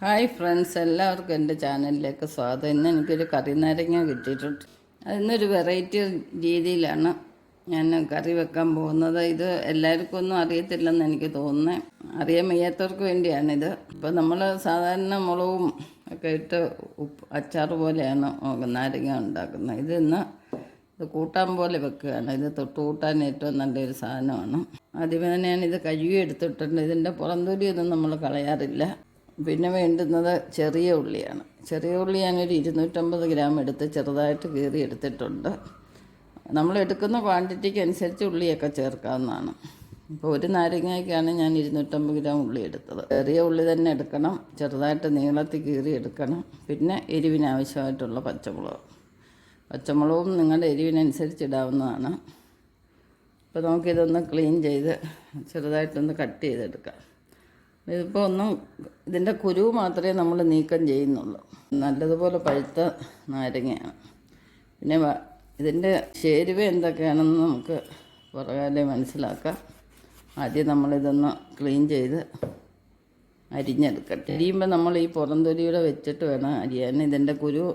Hi friends, എല്ലാവർക്കും എൻ്റെ ചാനലിലേക്ക് സ്വാഗതം. ഇന്ന് എനിക്കൊരു കറി നാരങ്ങ കിട്ടിയിട്ടുണ്ട്. അതിന്നൊരു വെറൈറ്റി രീതിയിലാണ് ഞാൻ കറി വെക്കാൻ പോകുന്നത്. ഇത് എല്ലാവർക്കും ഒന്നും അറിയത്തില്ലെന്ന് എനിക്ക് തോന്നുന്നത്. അറിയാൻ വയ്യാത്തവർക്ക് വേണ്ടിയാണിത്. ഇപ്പോൾ നമ്മൾ സാധാരണ മുളകും ഒക്കെ ഇട്ട് അച്ചാർ പോലെയാണ് നാരങ്ങ ഉണ്ടാക്കുന്നത്. ഇത് കൂട്ടാൻ പോലെ വെക്കുകയാണ്. ഇത് തൊട്ട് കൂട്ടാൻ ഏറ്റവും നല്ലൊരു സാധനമാണ്. ആദ്യമേ തന്നെ ഞാനിത് കഴുകി എടുത്തിട്ടുണ്ട്. ഇതിൻ്റെ പുറംതൊലിയൊന്നും നമ്മൾ കളയാറില്ല. പിന്നെ വേണ്ടുന്നത് ചെറിയ ഉള്ളിയാണ്. ചെറിയ ഉള്ളി ഞാനൊരു 250 ഗ്രാം എടുത്ത് ചെറുതായിട്ട് കീറി എടുത്തിട്ടുണ്ട്. നമ്മൾ എടുക്കുന്ന ക്വാണ്ടിറ്റിക്ക് അനുസരിച്ച് ഉള്ളിയൊക്കെ ചേർക്കാവുന്നതാണ്. ഇപ്പോൾ ഒരു നാരങ്ങയ്ക്കാണ് ഞാൻ 250 ഗ്രാം ഉള്ളി എടുത്തത്. ചെറിയ ഉള്ളി തന്നെ എടുക്കണം, ചെറുതായിട്ട് നീളത്തിൽ കീറി എടുക്കണം. പിന്നെ എരിവിന് ആവശ്യമായിട്ടുള്ള പച്ചമുളകും നിങ്ങളുടെ എരിവിനനുസരിച്ച് ഇടാവുന്നതാണ്. ഇപ്പോൾ നമുക്കിതൊന്ന് ക്ലീൻ ചെയ്ത് ചെറുതായിട്ടൊന്ന് കട്ട് ചെയ്തെടുക്കാം. ഇതിപ്പോൾ ഇതിൻ്റെ കുരു മാത്രമേ നമ്മൾ നീക്കം ചെയ്യുന്നുള്ളൂ. നല്ലതുപോലെ പഴുത്ത നാരങ്ങയാണ്. പിന്നെ ഇതിൻ്റെ ചേരുവ എന്തൊക്കെയാണെന്ന് നമുക്ക് പുറകാലെ മനസ്സിലാക്കാം. ആദ്യം നമ്മളിതൊന്ന് ക്ലീൻ ചെയ്ത് അരിഞ്ഞെടുക്കട്ടെ. അരിയുമ്പോൾ നമ്മൾ ഈ പുറംതൊലിയുടെ വെച്ചിട്ട് വേണം അരിയാൻ. ഇതിൻ്റെ കുരു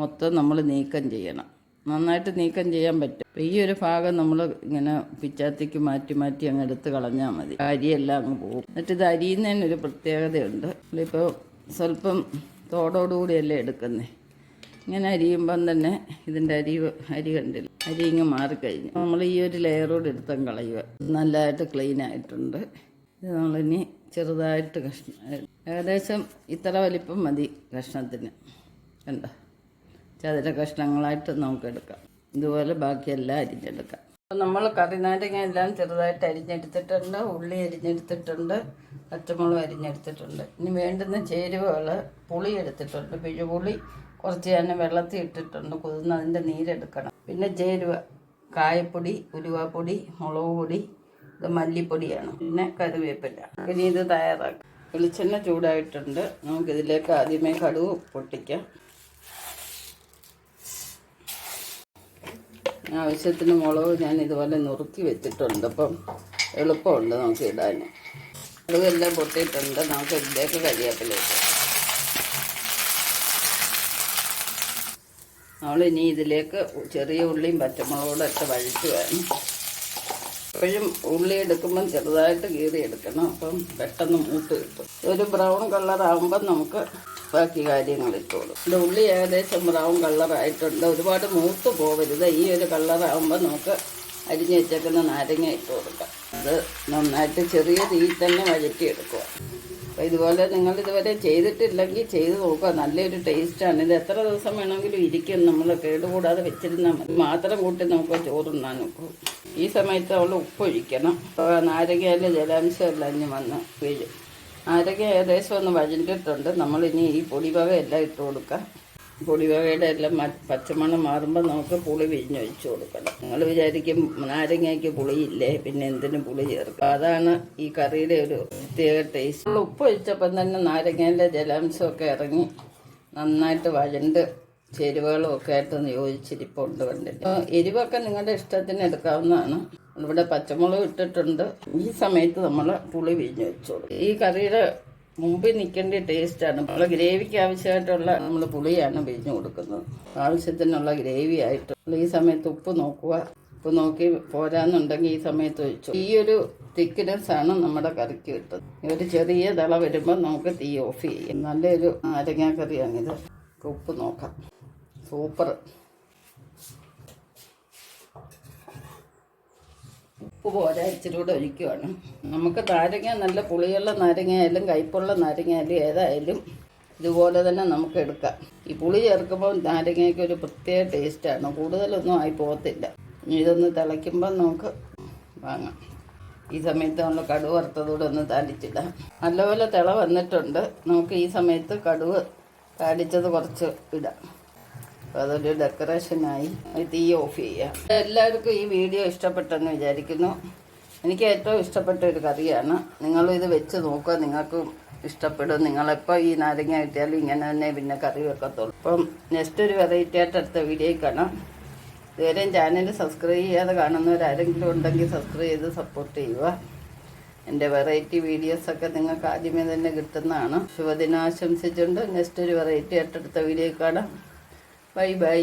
മൊത്തം നമ്മൾ നീക്കം ചെയ്യണം. നന്നായിട്ട് നീക്കം ചെയ്യാൻ പറ്റും. അപ്പോൾ ഈ ഒരു ഭാഗം നമ്മൾ ഇങ്ങനെ പിച്ചാത്തിക്ക് മാറ്റി അങ്ങ് എടുത്ത് കളഞ്ഞാൽ മതി. അരിയെല്ലാം അങ്ങ് പോകും. എന്നിട്ട് ഇത് അരിയുന്നതിനൊരു പ്രത്യേകതയുണ്ട്. ഇപ്പോൾ സ്വല്പം തോടോടുകൂടിയല്ലേ എടുക്കുന്നത്. ഇങ്ങനെ അരിയുമ്പം തന്നെ ഇതിൻ്റെ അരി കണ്ടില്ല, അരി ഇങ്ങ് മാറിക്കഴിഞ്ഞു. നമ്മൾ ഈ ഒരു ലെയറോട് എടുത്തും കളയുക. നല്ലതായിട്ട് ക്ലീൻ ആയിട്ടുണ്ട്. ഇത് നമ്മളിനി ചെറുതായിട്ട് ഏകദേശം ഇത്ര വലിപ്പം മതി കഷ്ണത്തിന്. കണ്ടോ, ചതുര കഷ്ണങ്ങളായിട്ട് നമുക്കെടുക്കാം. ഇതുപോലെ ബാക്കിയെല്ലാം അരിഞ്ഞെടുക്കാം. അപ്പോൾ നമ്മൾ കറി നാരങ്ങ എല്ലാം ചെറുതായിട്ട് അരിഞ്ഞെടുത്തിട്ടുണ്ട്. ഉള്ളി അരിഞ്ഞെടുത്തിട്ടുണ്ട്, പച്ചമുളക് അരിഞ്ഞെടുത്തിട്ടുണ്ട്. ഇനി വേണ്ടുന്ന ചേരുവകൾ പുളി എടുത്തിട്ടുണ്ട്. പിഴുപുളി കുറച്ച് ഞാൻ വെള്ളത്തിൽ ഇട്ടിട്ടുണ്ട്, കുതിർന്ന് അതിൻ്റെ നീരെടുക്കണം. പിന്നെ ചേരുവ കായപ്പൊടി, ഉലുവാപ്പൊടി, മുളക് പൊടി, ഇത് മല്ലിപ്പൊടിയാണ്. പിന്നെ കറിവേപ്പില. ഇനി ഇത് തയ്യാറാക്കാം. വെളിച്ചെണ്ണ ചൂടായിട്ടുണ്ട്. നമുക്കിതിലേക്ക് ആദ്യമേ കടുക് പൊട്ടിക്കാം. ആവശ്യത്തിന് മുളക് ഞാൻ ഇതുപോലെ നുറുക്കി വെച്ചിട്ടുണ്ട്. അപ്പം എളുപ്പമുണ്ട് നമുക്ക് ഇടാൻ. കടുകെല്ലാം പൊട്ടിയിട്ടുണ്ട്. നമുക്ക് ഇതിലേക്ക് കരിവേപ്പിലേക്ക് നമ്മളിനി ഇതിലേക്ക് ചെറിയ ഉള്ളിയും പച്ചമുളകൂടെ ഇട്ട് വഴിച്ച് വേണം. എപ്പോഴും ഉള്ളി എടുക്കുമ്പം ചെറുതായിട്ട് കീറി എടുക്കണം. അപ്പം പെട്ടെന്ന് മൂത്ത് കിട്ടും. ഒരു ബ്രൗൺ കളറാകുമ്പം നമുക്ക് ബാക്കി കാര്യങ്ങൾ ഇട്ടോളും. ഇത് ഉള്ളി ഏകദേശം ബ്രൗൺ കളറായിട്ടുണ്ട്. ഒരുപാട് മൂത്ത് പോകരുത്. ഈ ഒരു കളറാകുമ്പോൾ നമുക്ക് അരിഞ്ഞ് വെച്ചേക്കുന്ന നാരങ്ങ ഇട്ട് കൊടുക്കാം. അത് നന്നായിട്ട് ചെറിയ തീയിൽ തന്നെ വഴറ്റിയെടുക്കുക. അപ്പോൾ ഇതുപോലെ നിങ്ങളിതുവരെ ചെയ്തിട്ടില്ലെങ്കിൽ ചെയ്ത് നോക്കുക. നല്ലൊരു ടേസ്റ്റാണ്. ഇത് എത്ര ദിവസം വേണമെങ്കിലും ഇരിക്കും. നമ്മൾ കേടുകൂടാതെ വെച്ചിരുന്നാൽ മതി. മാത്രം കൂട്ടി നമുക്ക് ചോറുണ്ണാൻ നോക്കും. ഈ സമയത്ത് നമ്മൾ ഉപ്പൊഴിക്കണം. നാരങ്ങയിലെ ജലാംശം എല്ലാം ഇനി വന്ന് വീഴും. നാരങ്ങ ഏകദേശം ഒന്ന് വഴണ്ടിട്ടുണ്ട്. നമ്മളിനി ഈ പൊടിവക എല്ലാം ഇട്ട് കൊടുക്കാം. പൊടിവകയുടെ എല്ലാം പച്ചമണം മാറുമ്പോൾ നമുക്ക് പുളി പിഴിഞ്ഞൊഴിച്ച് കൊടുക്കണം. നിങ്ങൾ വിചാരിക്കും നാരങ്ങയ്ക്ക് പുളിയില്ലേ, പിന്നെ എന്തിനും പുളി ചേർക്കും. അതാണ് ഈ കറിയുടെ ഒരു പ്രത്യേക ടേസ്റ്റ്. ഉപ്പ് ഒഴിച്ചപ്പം തന്നെ നാരങ്ങേൻ്റെ ജലാംശമൊക്കെ ഇറങ്ങി നന്നായിട്ട് വഴണ്ട് ചേരുവകളും ഒക്കെ ആയിട്ടൊന്ന് യോജിച്ചിരിപ്പുണ്ട്. കണ്ടിട്ട് എരിവൊക്കെ നിങ്ങളുടെ ഇഷ്ടത്തിന് എടുക്കാവുന്നതാണ്. ഇവിടെ പച്ചമുളക് ഇട്ടിട്ടുണ്ട്. ഈ സമയത്ത് നമ്മൾ പുളി പിഴിഞ്ഞ് വെച്ചു കൊടുക്കും. ഈ കറിയുടെ മുമ്പിൽ നിൽക്കേണ്ട ടേസ്റ്റാണ്. നമ്മൾ ഗ്രേവിക്ക് ആവശ്യമായിട്ടുള്ള നമ്മൾ പുളിയാണ് പിഴിഞ്ഞ് കൊടുക്കുന്നത്. ആവശ്യത്തിനുള്ള ഗ്രേവി ആയിട്ട് ഈ സമയത്ത് ഉപ്പ് നോക്കുക. ഉപ്പ് നോക്കി പോരാന്നുണ്ടെങ്കിൽ ഈ സമയത്ത് ഒഴിച്ചു. ഈ ഒരു തിക്നെസ്സാണ് നമ്മുടെ കറിക്ക് കിട്ടുന്നത്. ഒരു ചെറിയ തിള വരുമ്പോൾ നമുക്ക് തീ ഓഫ് ചെയ്യാം. നല്ലൊരു നാരങ്ങാക്കറിയാണിത്. ഉപ്പ് നോക്കാം. സൂപ്പർ. ഉപ്പ് പോരാ, ഇച്ചിരി കൂടെ ഒഴിക്കുവാണ്. നമുക്ക് നാരങ്ങ നല്ല പുളിയുള്ള നാരങ്ങയായാലും കയ്പുള്ള നാരങ്ങയായാലും ഏതായാലും ഇതുപോലെ തന്നെ നമുക്ക് എടുക്കാം. ഈ പുളി ചേർക്കുമ്പോൾ നാരങ്ങയ്ക്ക് ഒരു പ്രത്യേക ടേസ്റ്റാണ്. കൂടുതലൊന്നും ആയി പോകത്തില്ല. ഇതൊന്ന് തിളയ്ക്കുമ്പോൾ നമുക്ക് വാങ്ങാം. ഈ സമയത്ത് നമ്മൾ കടുക് വറുത്തതോടെ ഒന്ന് താളിച്ചിടാം. നല്ലപോലെ തിള വന്നിട്ടുണ്ട്. നമുക്ക് ഈ സമയത്ത് കടുക് താളിച്ചത് കുറച്ച് ഇടാം. അപ്പോൾ അതൊരു ഡെക്കറേഷനായി. തീ ഓഫ് ചെയ്യാം. എല്ലാവർക്കും ഈ വീഡിയോ ഇഷ്ടപ്പെട്ടെന്ന് വിചാരിക്കുന്നു. എനിക്ക് ഏറ്റവും ഇഷ്ടപ്പെട്ട ഒരു കറിയാണ്. നിങ്ങളും ഇത് വെച്ച് നോക്കുക, നിങ്ങൾക്കും ഇഷ്ടപ്പെടും. നിങ്ങളെപ്പോൾ ഈ നാരങ്ങ കിട്ടിയാലും ഇങ്ങനെ തന്നെ പിന്നെ കറി വെക്കത്തുള്ളൂ. അപ്പം നെക്സ്റ്റ് ഒരു വെറൈറ്റി ആയിട്ട് അടുത്ത വീഡിയോയിൽ കാണാം. ഇതുവരെയും ചാനൽ സബ്സ്ക്രൈബ് ചെയ്യാതെ കാണുന്നവരാരെങ്കിലും ഉണ്ടെങ്കിൽ സബ്സ്ക്രൈബ് ചെയ്ത് സപ്പോർട്ട് ചെയ്യുക. എൻ്റെ വെറൈറ്റി വീഡിയോസൊക്കെ നിങ്ങൾക്ക് ആദ്യമേ തന്നെ കിട്ടുന്നതാണ്. ശുഭദിനം ആശംസിച്ചുകൊണ്ട് നെക്സ്റ്റ് ഒരു വെറൈറ്റി ആയിട്ട് അടുത്ത വീഡിയോ കാണാം. Bye bye.